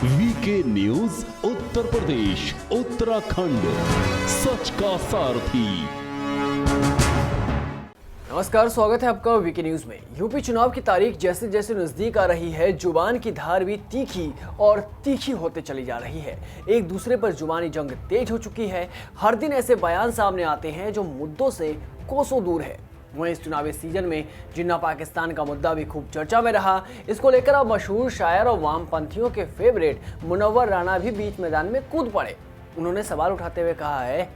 VK news Uttar Pradesh Uttarakhand, सच का सारथी। नमस्कार, स्वागत है आपका वीके न्यूज में। यूपी चुनाव की तारीख जैसे जैसे नजदीक आ रही है, जुबान की धार भी तीखी और तीखी होते चली जा रही है। एक दूसरे पर जुबानी जंग तेज हो चुकी है। हर दिन ऐसे बयान सामने आते हैं जो मुद्दों से कोसों दूर है। वहीं इस चुनावी सीजन में जिन्ना पाकिस्तान का मुद्दा भी खूब चर्चा में रहा। इसको लेकर अब मशहूर शायर और वामपंथियों के फेवरेट मुनव्वर राना भी बीच मैदान में कूद पड़े। उन्होंने सवाल उठाते हुए कहा है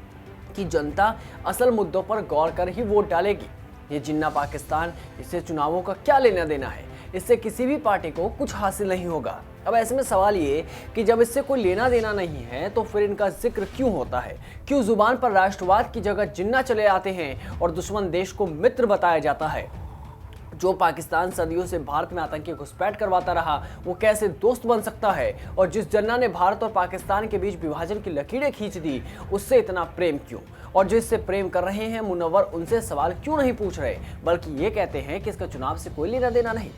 कि जनता असल मुद्दों पर गौर कर ही वोट डालेगी। ये जिन्ना पाकिस्तान, इससे चुनावों का क्या लेना देना है? इससे किसी भी पार्टी को कुछ हासिल नहीं होगा। अब ऐसे में सवाल ये कि जब इससे कोई लेना देना नहीं है तो फिर इनका जिक्र क्यों होता है? क्यों जुबान पर राष्ट्रवाद की जगह जिन्ना चले आते हैं और दुश्मन देश को मित्र बताया जाता है? जो पाकिस्तान सदियों से भारत में आतंकी घुसपैठ करवाता रहा, वो कैसे दोस्त बन सकता है? और जिस जिन्ना ने भारत और पाकिस्तान के बीच विभाजन की लकीरें खींच दी, उससे इतना प्रेम क्यों? और जिससे प्रेम कर रहे हैं मुनव्वर, उनसे सवाल क्यों नहीं पूछ रहे, बल्कि ये कहते हैं कि इसका चुनाव से कोई लेना देना नहीं?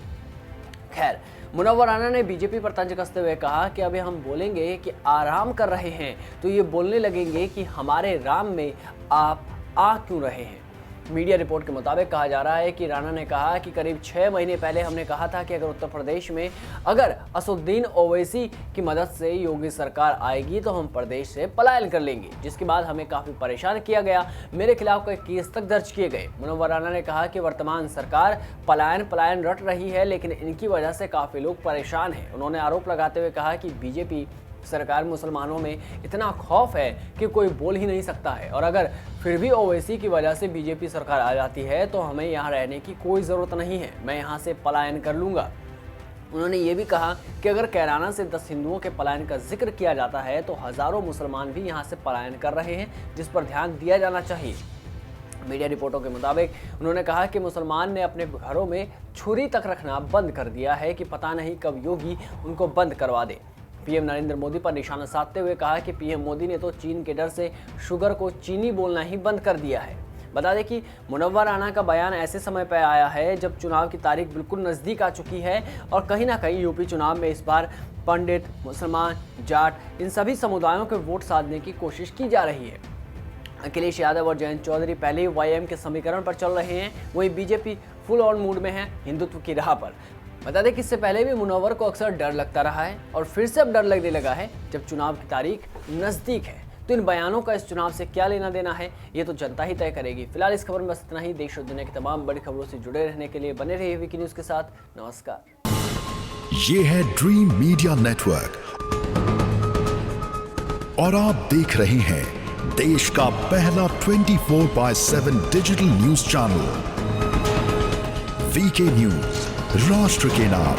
खैर, मुनव्वर राना ने बीजेपी पर तंज कसते हुए कहा कि अभी हम बोलेंगे कि आराम कर रहे हैं तो ये बोलने लगेंगे कि हमारे राम में आप आ क्यों रहे हैं। मीडिया रिपोर्ट के मुताबिक कहा जा रहा है कि राणा ने कहा कि करीब 6 महीने पहले हमने कहा था कि अगर उत्तर प्रदेश में अगर असदुद्दीन ओवैसी की मदद से योगी सरकार आएगी तो हम प्रदेश से पलायन कर लेंगे, जिसके बाद हमें काफ़ी परेशान किया गया। मेरे खिलाफ कई केस तक दर्ज किए गए। मुनव्वर राना ने कहा कि वर्तमान सरकार पलायन रट रही है, लेकिन इनकी वजह से काफ़ी लोग परेशान हैं। उन्होंने आरोप लगाते हुए कहा कि बीजेपी सरकार मुसलमानों में इतना खौफ है कि कोई बोल ही नहीं सकता है, और अगर फिर भी ओवैसी की वजह से बीजेपी सरकार आ जाती है तो हमें यहाँ रहने की कोई ज़रूरत नहीं है, मैं यहाँ से पलायन कर लूँगा। उन्होंने ये भी कहा कि अगर कैराना से 10 हिंदुओं के पलायन का जिक्र किया जाता है तो हज़ारों मुसलमान भी यहाँ से पलायन कर रहे हैं, जिस पर ध्यान दिया जाना चाहिए। मीडिया रिपोर्टों के मुताबिक उन्होंने कहा कि मुसलमान ने अपने घरों में छुरी तक रखना बंद कर दिया है कि पता नहीं कब योगी उनको बंद करवा दे। पीएम नरेंद्र मोदी पर निशाना साधते हुए कहा कि पीएम मोदी ने तो चीन के डर से शुगर को चीनी बोलना ही बंद कर दिया है। बता दें कि मुनव्वर राना का बयान ऐसे समय पर आया है जब चुनाव की तारीख बिल्कुल नज़दीक आ चुकी है और कहीं ना कहीं यूपी चुनाव में इस बार पंडित, मुसलमान, जाट, इन सभी समुदायों के वोट साधने की कोशिश की जा रही है। अखिलेश यादव और जयंत चौधरी पहले ही वाईएम के समीकरण पर चल रहे हैं, वहीं बीजेपी फुल ऑन मूड में है हिंदुत्व की राह पर। बता दें कि इससे पहले भी मुनव्वर को अक्सर डर लगता रहा है और फिर से अब डर लगने लगा है जब चुनाव की तारीख नज़दीक है। तो इन बयानों का इस चुनाव से क्या लेना देना है, ये तो जनता ही तय करेगी। फिलहाल इस खबर में बस इतना ही। देश और दुनिया की तमाम बड़ी खबरों से जुड़े रहने के लिए बने रहिए वीके न्यूज़ के साथ। नमस्कार। ये है ड्रीम मीडिया नेटवर्क और आप देख रहे हैं देश का पहला 24/7 digital news channel VK news, राष्ट्र के नाम।